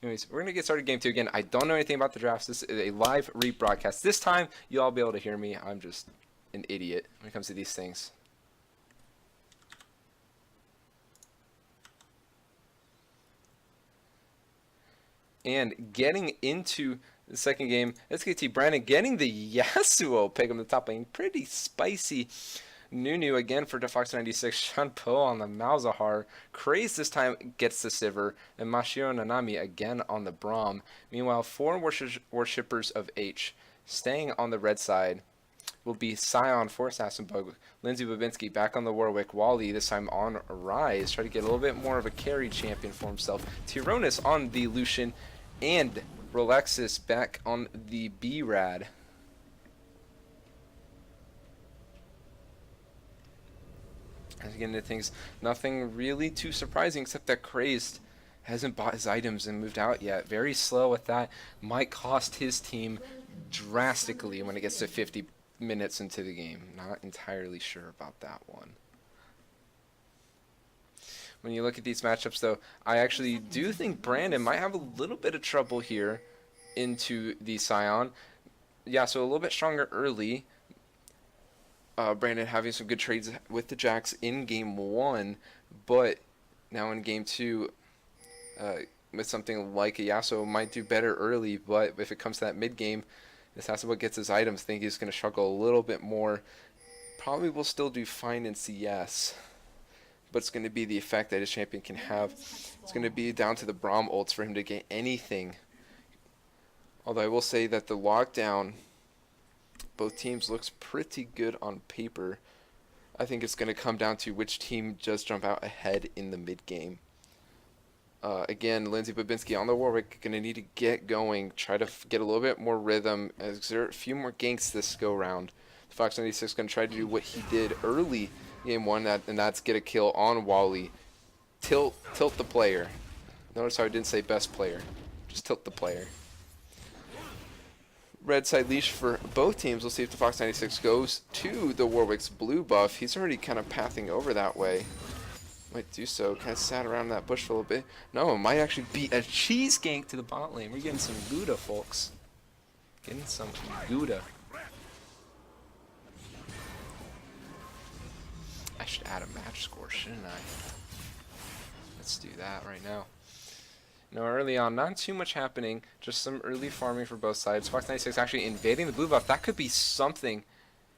Anyways, we're going to get started game 2 again. I don't know anything about the drafts. This is a live rebroadcast. This time, you'll all be able to hear me. I'm just an idiot when it comes to these things. And getting into the second game, SKT Brandon getting the Yasuo pick on the top lane. Pretty spicy. Nunu again for Defox96. Shunpo on the Malzahar. Crazed this time gets the Sivir. And Mashiro and Nanami again on the Braum. Meanwhile, 4 worshippers of H. Staying on the red side will be Sion for Assassinbug. Lyndsay, Bobinski back on the Warwick. Wally this time on Ryze. Try to get a little bit more of a carry champion for himself. Tironas on the Lucian. And Rolexus back on the B-Rad. As we get into things, nothing really too surprising except that Crazed hasn't bought his items and moved out yet. Very slow with that. Might cost his team drastically when it gets to 50 minutes into the game. Not entirely sure about that one. When you look at these matchups, though, I actually do think Brandon might have a little bit of trouble here into the Sion. Yeah, so a little bit stronger early. Brandon having some good trades with the Jacks in game 1, but now in game 2, with something like a Yasuo, might do better early, but if it comes to that mid game, Assassinbug gets his items, think he's going to struggle a little bit more. Probably will still do fine in CS. But it's going to be the effect that his champion can have. It's going to be down to the Braum ults for him to get anything. Although I will say that the lockdown, both teams looks pretty good on paper. I think it's going to come down to which team does jump out ahead in the mid game. Again, Lyndsay Bobinski on the Warwick, going to need to get going, try to get a little bit more rhythm, exert a few more ganks this go round. Fox 96 going to try to do what he did early game 1, and that's get a kill on Wally. Tilt the player. Notice how I didn't say best player. Just tilt the player. Red side leash for both teams. We'll see if the Fox 96 goes to the Warwick's blue buff. He's already kind of pathing over that way. Might do so. Kind of sat around that bush for a little bit. No, it might actually be a cheese gank to the bot lane. We're getting some Gouda, folks. Getting some Gouda. I should add a match score, shouldn't I? Let's do that right now. Now, early on, not too much happening. Just some early farming for both sides. Fox 96 actually invading the blue buff. That could be something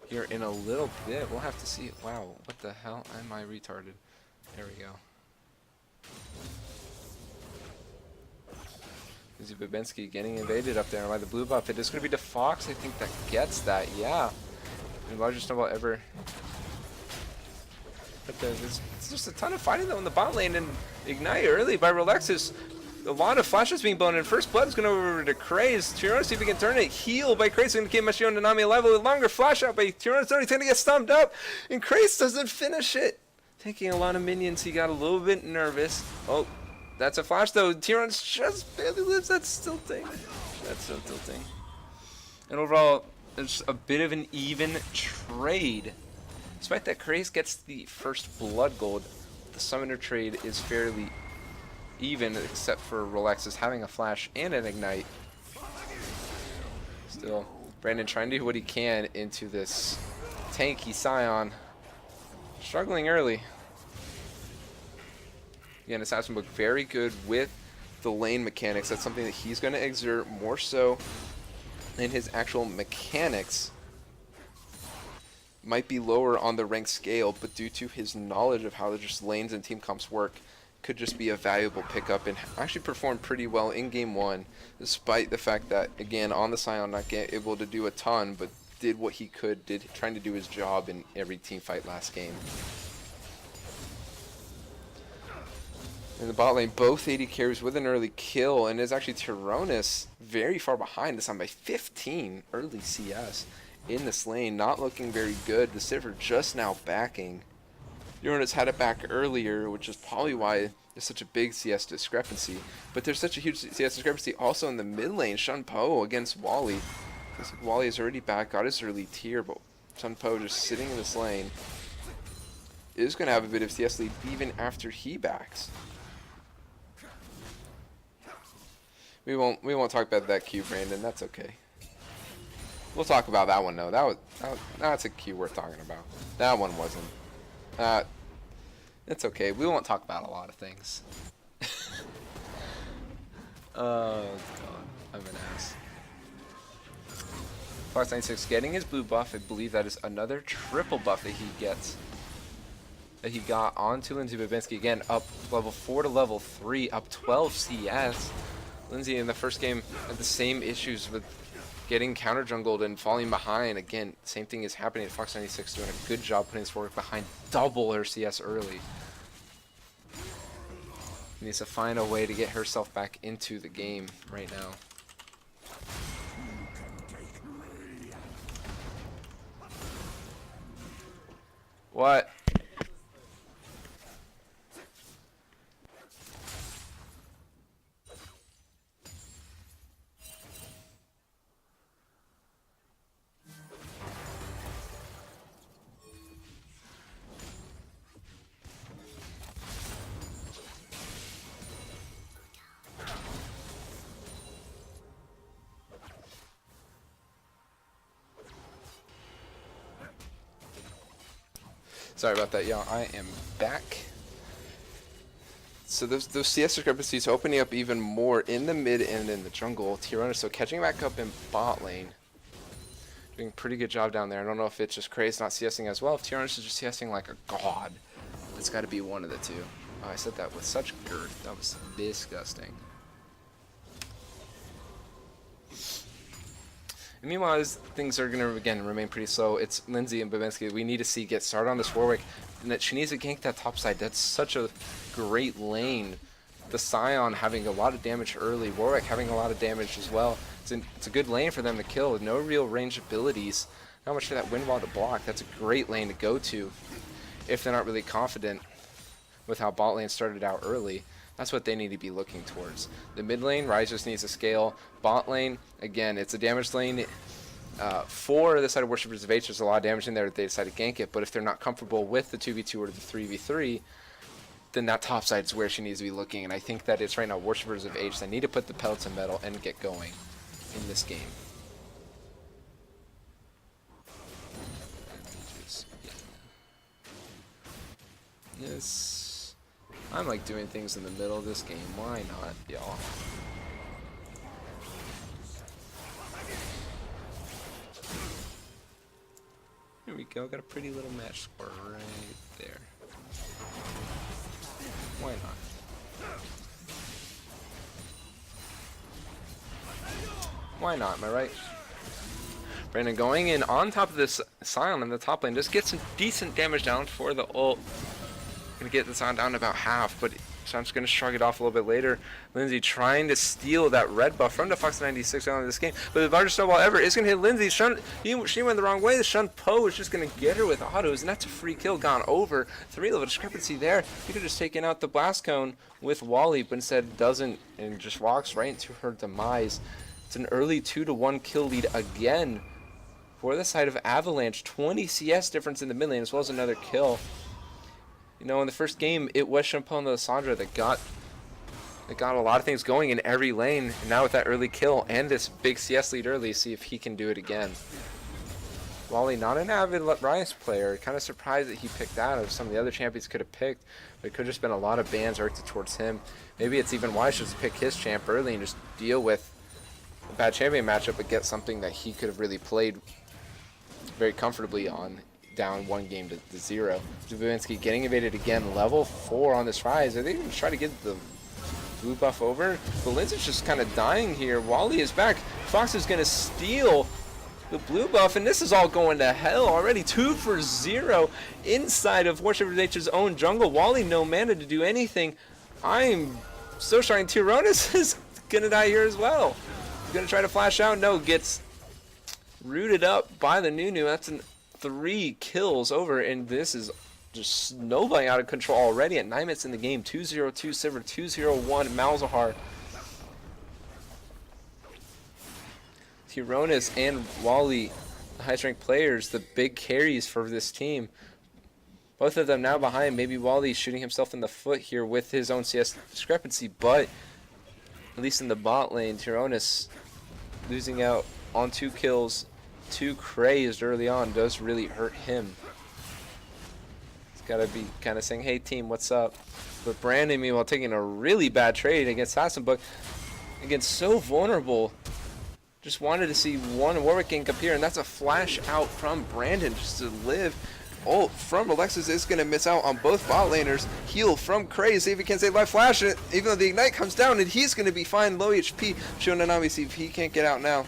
here in a little bit. We'll have to see. Wow, what the hell? Am I retarded? There we go. Lyndsay Bobinski getting invaded up there by the blue buff. It is going to be the Fox, I think, that gets that. Yeah. The largest snowball ever. But there's just a ton of fighting though in the bot lane, and Ignite early by Rolexus. A lot of flashes being blown in. First blood is going over to Crazed. Tironas see if he can turn it. Heal by Crazed going to keep Mashiro and Nanami alive. A little longer flash out by Tironas. He's going to get stumped up, and Crazed doesn't finish it. Taking a lot of minions, he got a little bit nervous. Oh, that's a flash though. Tironas just barely lives. That's still tilting. That's still tilting. And overall, it's a bit of an even trade. Despite that, Crazed gets the first blood gold. The summoner trade is fairly even, except for Rolexus having a flash and an ignite. Still, Brandon trying to do what he can into this tanky Sion. Struggling early. Again, Assassinbug very good with the lane mechanics. That's something that he's going to exert more so in his actual mechanics. Might be lower on the rank scale, but due to his knowledge of how just lanes and team comps work, could just be a valuable pickup and actually performed pretty well in game 1, despite the fact that, again, on the Sion not able to do a ton, but did what he could, trying to do his job in every team fight last game. In the bot lane, both AD carries with an early kill, and is actually Tironas very far behind, this time by 15 early CS. In this lane, not looking very good. The Sivir just now backing. Tironas had it back earlier, which is probably why there's such a big CS discrepancy. But there's such a huge CS discrepancy also in the mid lane. Shunpo against Wally. Looks like Wally is already back, got his early tier, but Shunpo just sitting in this lane is going to have a bit of CS lead even after he backs. We won't talk about that Q, Brandon. That's okay. We'll talk about that one though. That's a Q worth talking about. That one wasn't. It's okay. We won't talk about a lot of things. Oh god, I'm an ass. Fox 96 getting his blue buff. I believe that is another triple buff that he gets. That he got onto Lyndsay Bobinski again, up level 4 to level 3, up 12 CS. Lyndsay in the first game had the same issues with getting counter jungled and falling behind. Again, same thing is happening at Fox 96, doing a good job putting his Warwick behind double her CS early. Needs to find a way to get herself back into the game right now. What? Sorry about that, y'all. I am back. So those CS discrepancies opening up even more in the mid and in the jungle. Tironas so catching back up in bot lane. Doing a pretty good job down there. I don't know if it's just Crazed not CSing as well. If Tironas is just CSing like a god. It's got to be one of the two. Oh, I said that with such girth. That was disgusting. And meanwhile, as things are going to, again, remain pretty slow, it's Lyndsay and Bobinski we need to see get started on this Warwick. And that she needs to gank that top side. That's such a great lane. The Sion having a lot of damage early. Warwick having a lot of damage as well. It's a good lane for them to kill with no real range abilities. Not much for that wind wall to block. That's a great lane to go to if they're not really confident with how bot lane started out early. That's what they need to be looking towards. The mid lane, Ryze just needs to scale. Bot lane, again, it's a damage lane. For the side of Worshippers of H, there's a lot of damage in there if they decide to gank it, but if they're not comfortable with the 2v2 or the 3v3, then that top side is where she needs to be looking. And I think that it's right now Worshippers of H that need to put the pedal to metal and get going in this game. Yes. I'm like doing things in the middle of this game. Why not, y'all? Here we go. Got a pretty little match score right there. Why not? Why not? Am I right? Brandon going in on top of this Sion in the top lane. Just get some decent damage down for the ult. Gonna get this on down to about half, but Sion's gonna shrug it off a little bit later. Lyndsay trying to steal that red buff from the Fox 96 early in this game, but the largest snowball ever is gonna hit Lyndsay. She went the wrong way. The Shunpo is just gonna get her with autos, and that's a free kill gone over. 3 level discrepancy there. He could have just taken out the blast cone with Wally, but instead doesn't and just walks right into her demise. It's an early 2-1 kill lead again for the side of Avalanche. 20 CS difference in the mid lane as well as another kill. You know, in the first game, it was Shunpo and the Lissandra that got a lot of things going in every lane. And now with that early kill and this big CS lead early, see if he can do it again. Wally, not an avid Ryze player. Kind of surprised that he picked that. Of some of the other champions could have picked, but it could have just been a lot of bans directed towards him. Maybe it's even wise just to pick his champ early and just deal with a bad champion matchup, but get something that he could have really played very comfortably on. Down 1 game to 0. Bobinski getting evaded again, level 4 on this Ryze. Are they going to try to get the blue buff over? But Lyndsy's just kind of dying here. Wally is back. Fox is going to steal the blue buff, and this is all going to hell already. 2 for 0 inside of Worshippers H's own jungle. Wally no mana to do anything. I'm so starting. Tironas is going to die here as well. He's going to try to flash out. No, gets rooted up by the Nunu. That's an 3 kills over, and this is just snowballing out of control already at 9 minutes in the game. 2-0-2 Sivir, 2-0-1 Malzahar. Tironas and Wally, the highest ranked players, the big carries for this team. Both of them now behind. Maybe Wally shooting himself in the foot here with his own CS discrepancy, but at least in the bot lane, Tironas losing out on 2 kills to Crazed early on does really hurt him. He's got to be kind of saying, hey team, what's up? But Brandon, meanwhile, taking a really bad trade against Assassinbug. Again, so vulnerable. Just wanted to see one Warwick gank up here, and that's a flash out from Brandon just to live. Ult from Rolexus is going to miss out on both bot laners. Heal from Crazed, see if he can save life. Flash it, even though the Ignite comes down, and he's going to be fine. Low HP. Show Nanami, see if he can't get out now.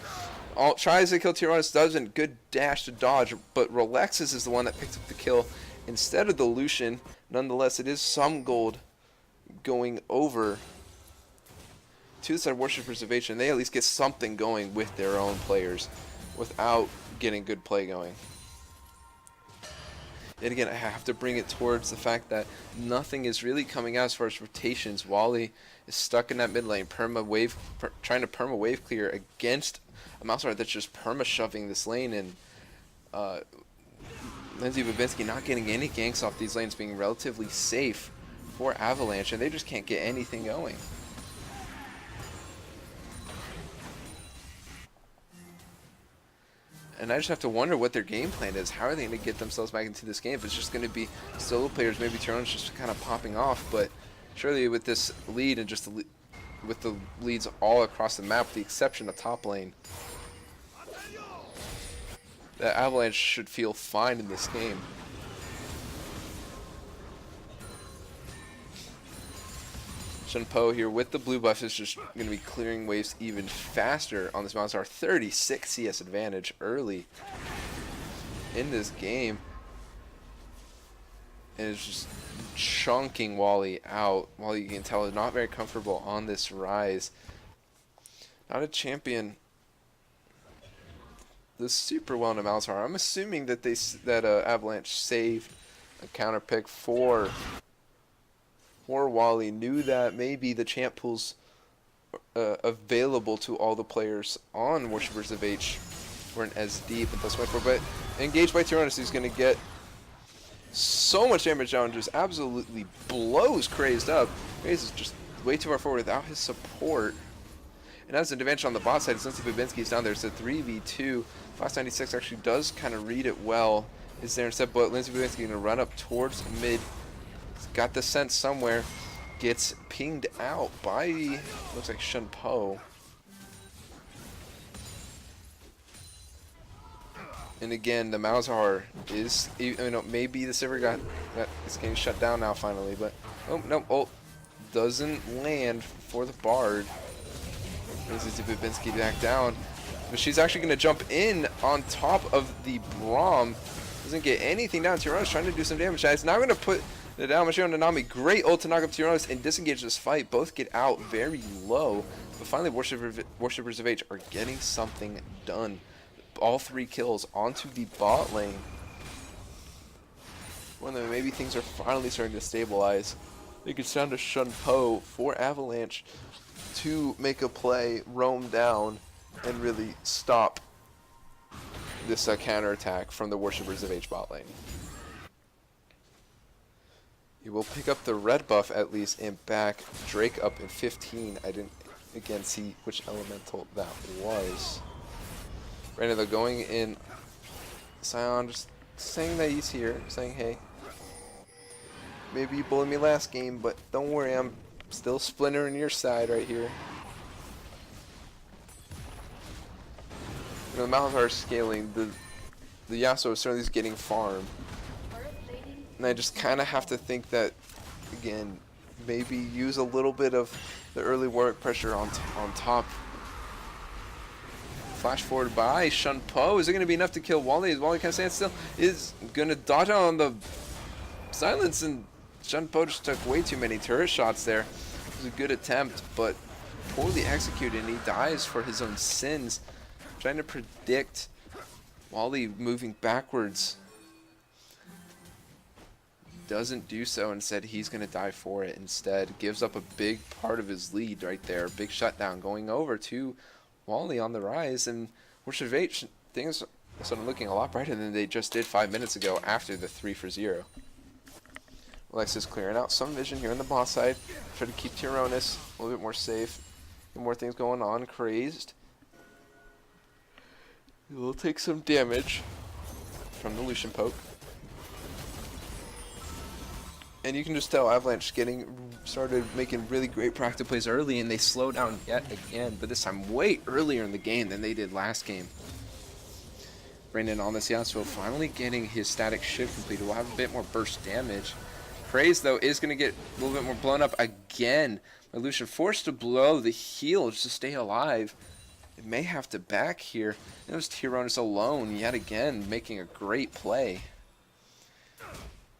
Tries to kill Tironas, doesn't. Good dash to dodge, but Rolexus is the one that picks up the kill instead of the Lucian. Nonetheless, it is some gold going over to the side of Worshippers of H, and they at least get something going with their own players without getting good play going. And again, I have to bring it towards the fact that nothing is really coming out as far as rotations. Wally is stuck in that mid lane, trying to perma wave clear against a Malzahar that's just perma shoving this lane, and Lyndsay Bobinski not getting any ganks off these lanes, being relatively safe for Avalanche, and they just can't get anything going. And I just have to wonder what their game plan is. How are they going to get themselves back into this game? If it's just going to be solo players, maybe Tironas just kind of popping off. But surely with this lead and just with the leads all across the map, with the exception of top lane, the Avalanche should feel fine in this game. Shunpo here with the blue buff is just going to be clearing waves even faster on this Malzahar. 36 CS advantage early in this game. And it's just chunking Wally out. Wally, you can tell, is not very comfortable on this Ryze. Not a champion. The super well-known Malzahar. I'm assuming that Avalanche saved a counter pick for Wally, knew that maybe the champ pool's available to all the players on Worshippers of H weren't as deep, and thus went for. But engaged by Tironas, he's going to get so much damage down, just absolutely blows Crazed up. Crazed is just way too far forward without his support. And as an advantage on the bot side, since Bobinski's down there, it's a 3v2. 596 actually does kind of read it well. Is there instead, but Lyndsay Bobinski going to run up towards mid. Got the sense somewhere, gets pinged out by, looks like Shunpo. And again, the Malzahar is, maybe the Sivir is getting shut down now finally, but oh no, ult doesn't land for the Bard. Brings Bobinski back down, but she's actually going to jump in on top of the Braum. Doesn't get anything down. Tironas trying to do some damage. It's now going to put down Mashiro and Nanami. Great ult to knock up Tironas and disengage this fight. Both get out very low. But finally, Worshippers of H are getting something done. All 3 kills onto the bot lane. When maybe things are finally starting to stabilize. I think it's down to Shunpo for Avalanche to make a play, roam down, and really stop this counterattack from the Worshippers of H bot lane. He will pick up the red buff at least and back Drake up in 15. I didn't, again, see which elemental that was. Brandon, though, going in. Sion just saying that he's here, saying, hey, maybe you bullied me last game, but don't worry, I'm still splintering your side right here. The Malzahar is scaling. The Yasuo is certainly getting farmed. And I just kind of have to think that, again, maybe use a little bit of the early Warwick pressure on top. Flash forward by Shunpo. Is it going to be enough to kill Wally? Is Wally kind of standing still? Is going to dodge out on the silence, and Shunpo just took way too many turret shots there. It was a good attempt, but poorly executed, and he dies for his own sins. Trying to predict Wally moving backwards. Doesn't do so. Instead, he's going to die for it instead. Gives up a big part of his lead right there. Big shutdown going over to Wally on the Ryze. And Worshippers of H, things are sort of looking a lot brighter than they just did 5 minutes ago after the 3-for-0. Rolexus clearing out some vision here on the boss side. Try to keep Tironas a little bit more safe. more things going on. Crazed. We'll take some damage from the Lucian poke. And you can just tell Avalanche started making really great practice plays early, and they slow down yet again, but this time way earlier in the game than they did last game. Brandon on this Yasuo finally getting his static shift completed. We'll have a bit more burst damage. Crazed, though, is going to get a little bit more blown up again. My Lucian forced to blow the heal just to stay alive. It may have to back here. It was Tironas alone yet again, making a great play.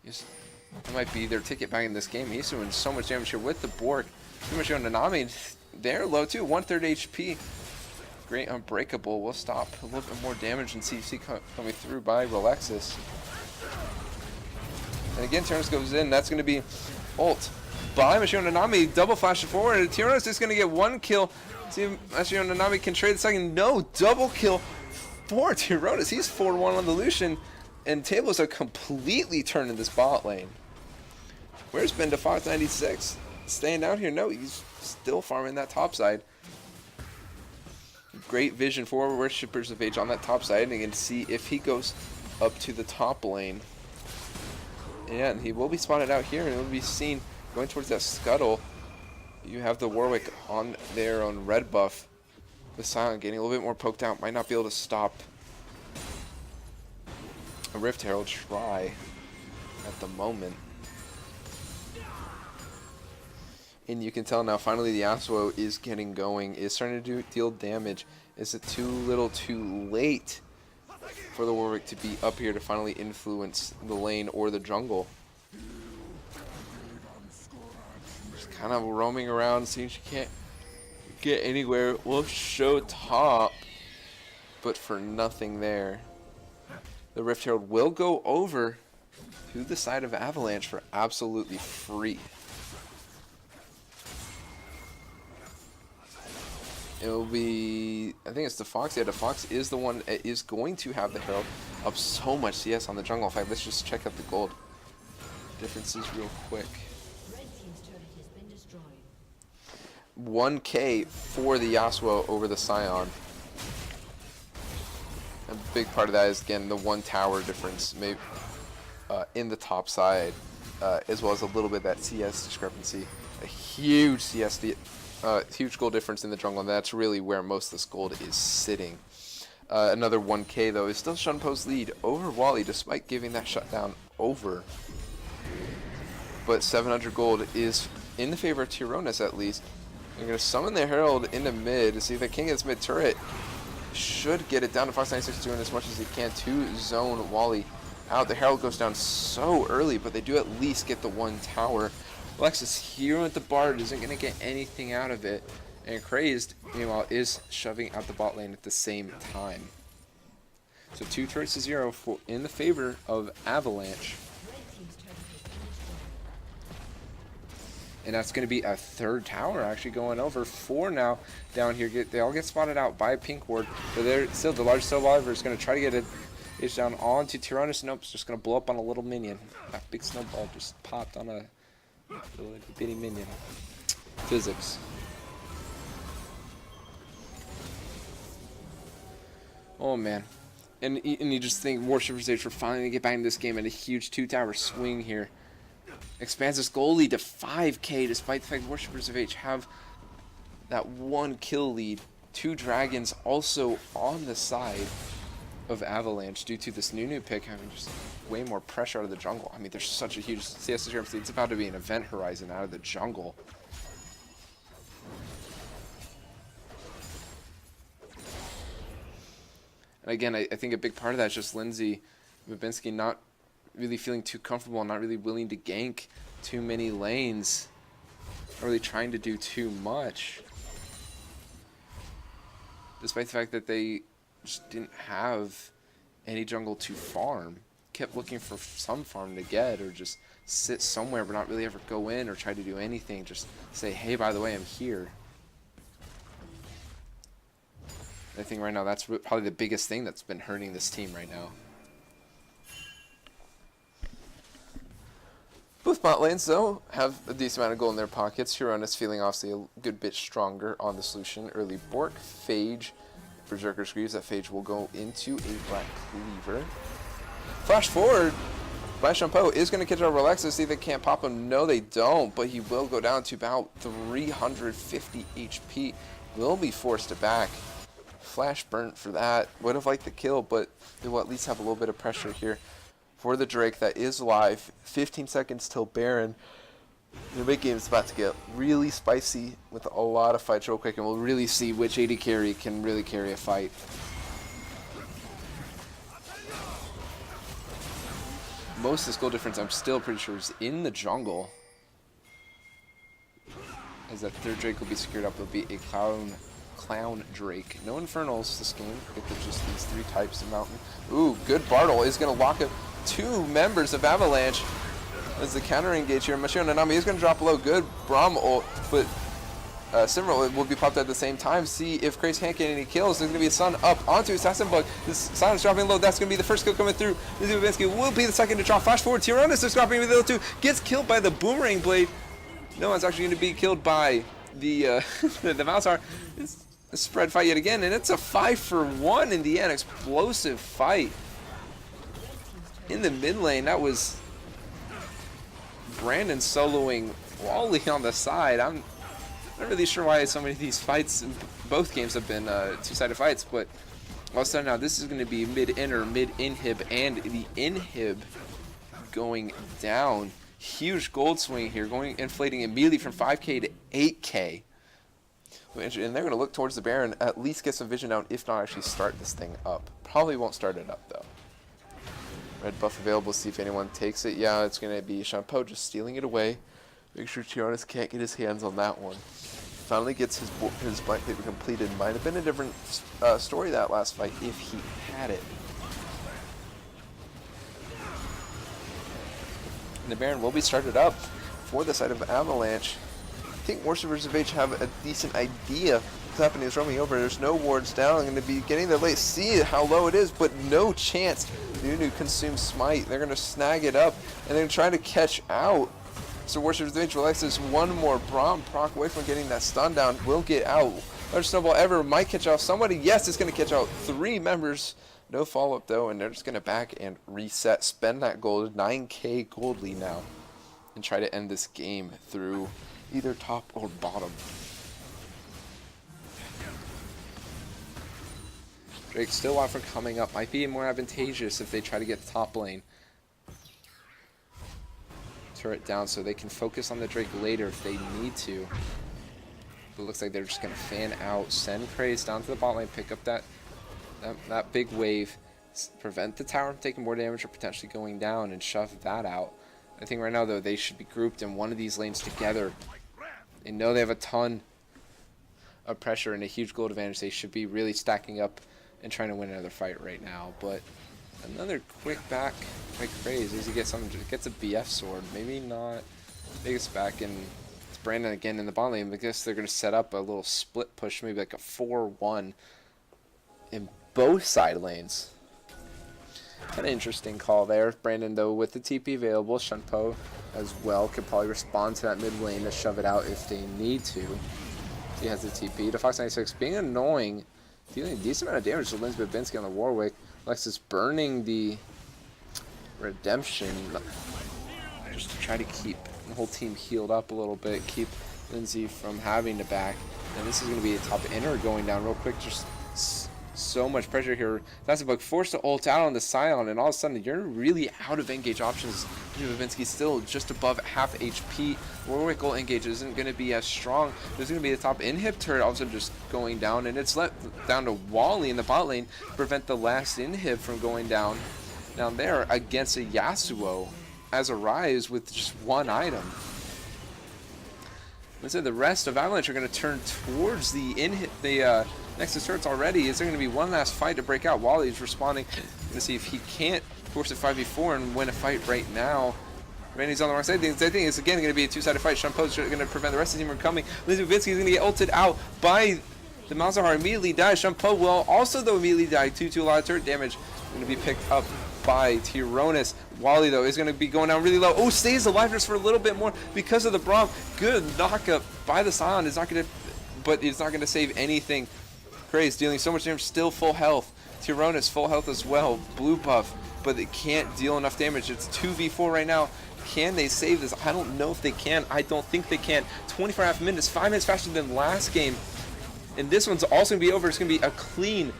That might be their ticket back in this game. He's doing so much damage here with the Borg. Mashiro and Nanami, they're low too, 1/3 HP. Great Unbreakable will stop a little bit more damage and CC coming through by Rolexus. And again, Tironas goes in. That's going to be ult by Mashiro and Nanami. Double flash forward. And Tironas is going to get one kill. See if Mashiro and Nanami can trade the second. No, double kill for Tironas. He's 4-1 on the Lucian. And tables are completely turned in this bot lane. Where's been to Fox 96? Staying down here? No, he's still farming that top side. Great vision for Worshippers of Age on that top side, and you can see if he goes up to the top lane. And he will be spotted out here, and it will be seen going towards that scuttle. You have the Warwick on their own red buff. The Sion getting a little bit more poked out, might not be able to stop a Rift Herald try at the moment. And you can tell now, finally, the Yasuo is getting going, is starting to deal damage. Is it too little too late for the Warwick to be up here to finally influence the lane or the jungle? Just kind of roaming around, seeing she can't get anywhere. We'll show top, but for nothing there. The Rift Herald will go over to the side of Avalanche for absolutely free. It'll be, I think it's the Fox. Yeah, the Fox is the one that is going to have the Herald up so much CS on the jungle. In fact, let's just check out the gold differences real quick. 1K for the Yasuo over the Sion. A big part of that is, again, the one tower difference maybe in the top side, as well as a little bit of that CS discrepancy. A huge huge gold difference in the jungle, and that's really where most of this gold is sitting. Another 1K, though, is still Shunpo's lead over Wally, despite giving that shutdown over. But 700 gold is in the favor of Tironas, at least. They're going to summon the Herald into mid to see if the King gets mid turret. Should get it down to Fox 96, doing as much as he can to zone Wally out. The Herald goes down so early, but they do at least get the one tower. Rolexus here with the Bard isn't going to get anything out of it. And Crazed, meanwhile, is shoving out the bot lane at the same time. So 2 turrets to 0 in the favor of Avalanche. And that's going to be a third tower actually going over. 4 now down here. They all get spotted out by a pink ward. But they're still, the large survivor is going to try to get it down onto Tironas. Nope, it's just going to blow up on a little minion. That big snowball just popped on a little bitty minion. Physics. Oh man. And you just think Worshippers Age for finally to get back in this game, and a huge 2-tower swing here. Expands this goal lead to 5K, despite the fact that Worshippers of Age have that 1 kill lead. 2 dragons also on the side of Avalanche due to this Nunu pick having just way more pressure out of the jungle. I mean, there's such a huge CS discrepancy. It's about to be an event horizon out of the jungle. And again, I think a big part of that is just Lyndsay, Bobinski not really feeling too comfortable, not really willing to gank too many lanes, not really trying to do too much. Despite the fact that they just didn't have any jungle to farm. Kept looking for some farm to get, or just sit somewhere but not really ever go in or try to do anything. Just say, hey, by the way, I'm here. I think right now that's probably the biggest thing that's been hurting this team right now. Both bot lanes, though, have a decent amount of gold in their pockets. Tironas feeling obviously a good bit stronger on the Lucian. Early Bork, Phage, Berserker Screams. That Phage will go into a Black Cleaver. Flash forward. By Shunpo is going to catch our Rolexus. See if they can't pop him. No, they don't, but he will go down to about 350 HP. Will be forced to back. Flash burnt for that. Would have liked the kill, but they will at least have a little bit of pressure here for the Drake that is live. 15 seconds till Baron. The big game is about to get really spicy with a lot of fights real quick, and we'll really see which AD carry can really carry a fight. Most of the skill difference, I'm still pretty sure, is in the jungle. As that third Drake will be secured up, it'll be a clown Drake. No Infernals this game. Get just these 3 types of mountain. Ooh, good Bartle is going to lock up 2 members of Avalanche. As the counter engage here, Mashiro and Nanami is going to drop low. Good Braum ult, but Sivir will be popped at the same time. See if Crazed can't get any kills. There's going to be a Sun up onto Assassinbug. This Silence dropping low. That's going to be the first kill coming through. Bobinski will be the second to drop. Flash forward. Tironas is dropping with the other 2. Gets killed by the Boomerang Blade. No one's actually going to be killed by the the Malzahar. It's a spread fight yet again, and it's a 5-for-1 in the end. Explosive fight in the mid lane. That was Brandon soloing Wally on the side. I'm not really sure why so many of these fights in both games have been 2-sided fights, but all of a sudden now this is going to be mid-inner, mid-inhib, and the inhib going down. Huge gold swing here, inflating immediately from 5k to 8k. And they're going to look towards the Baron, at least get some vision out, if not actually start this thing up. Probably won't start it up, though. Red buff available, see if anyone takes it. Yeah, it's going to be Shunpo just stealing it away. Make sure Tironas can't get his hands on that one. Finally gets his Black Cleaver completed. Might have been a different story that last fight if he had it. And the Baron will be started up for the side of Avalanche. I think Worshippers of Age have a decent idea what's happening. Is roaming over. There's no wards down. I'm going to be getting there late. See how low it is, but no chance. Nunu consumes Smite. They're going to snag it up, and they're going to try to catch out. So Worshippers of Age Rolexus one more Braum proc away from getting that stun down. Will get out. Largest snowball ever. Might catch out somebody. Yes, it's going to catch out 3 members. No follow-up, though, and they're just going to back and reset. Spend that gold. 9k gold lead now. And try to end this game through either top or bottom. Drake still out for coming up. Might be more advantageous if they try to get the top lane. Turret down so they can focus on the Drake later if they need to. But it looks like they're just going to fan out. Send Crazed down to the bot lane. Pick up that big wave. Prevent the tower from taking more damage or potentially going down and shove that out. I think right now, though, they should be grouped in one of these lanes together. They know they have a ton of pressure and a huge gold advantage. They should be really stacking up and trying to win another fight right now. But another quick back by Crazed as he gets a BF sword. Maybe not biggest back, and it's Brandon again in the bot lane. I guess they're going to set up a little split push, maybe like a 4-1 in both side lanes. An interesting call there. Brandon, though, with the TP available, Shunpo as well could probably respond to that mid lane to shove it out if they need to. He has the TP. The Fox 96 being annoying, dealing a decent amount of damage to Lyndsay Bobinski on the Warwick. Lexus burning the Redemption just to try to keep the whole team healed up a little bit, keep Lyndsay from having to back. And this is going to be a top inner going down real quick. Just so much pressure here. Assassinbug forced to ult out on the Sion, and all of a sudden you're really out of engage options. Bobinski still just above half HP. Warwick ult engage isn't going to be as strong. There's going to be the top inhib turret also just going down, and it's let down to Wally in the bot lane to prevent the last inhib from going down there against a Yasuo as a Ryze with just one item. So the rest of Avalanche are going to turn towards the Nexus turrets already. Is there going to be one last fight to break out? Wally's responding to see if he can't force a 5v4 and win a fight right now. Randy's on the wrong side. I think it's again going to be a 2-sided fight. Shunpo's going to prevent the rest of the team from coming. Lyndsay Bobinski is going to get ulted out by the Malzahar. Immediately dies. Shunpo will also, though, immediately die. 2-2, a lot of turret damage. Going to be picked up by Tironas. Wally, though, is going to be going down really low. Oh, stays alive just for a little bit more because of the Braum. Good knockup by the Sion. Is not going to, but it's not going to save anything. Crazed dealing so much damage, still full health. Tironas full health as well. Blue buff, but it can't deal enough damage. It's 2v4 right now. Can they save this? I don't know if they can. I don't think they can. 24.5 minutes, 5 minutes faster than last game. And this one's also going to be over. It's going to be a clean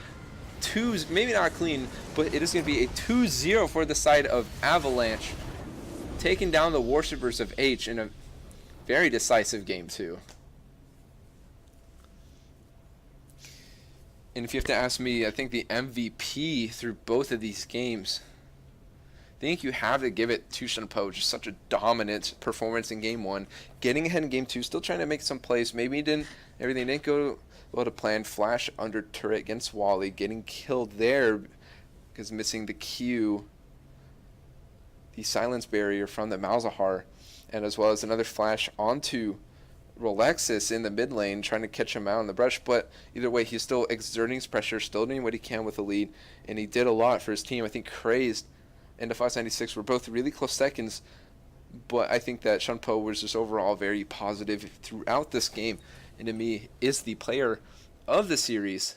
maybe not clean, but it is going to be a 2-0 for the side of Avalanche, taking down the Worshippers of H in a very decisive game too. And if you have to ask me, I think the MVP through both of these games, I think you have to give it to Shunpo. Just such a dominant performance in game 1, getting ahead in game 2, still trying to make some plays. Maybe everything didn't go well to plan. Flash under turret against Wally, getting killed there because missing the Q, the silence barrier from the Malzahar, and as well as another flash onto Rolexus in the mid lane, trying to catch him out in the brush. But either way, he's still exerting his pressure, still doing what he can with the lead, and he did a lot for his team. I think Crazed and Defiance96 were both really close seconds, but I think that Shunpo was just overall very positive throughout this game, and to me is the player of the series.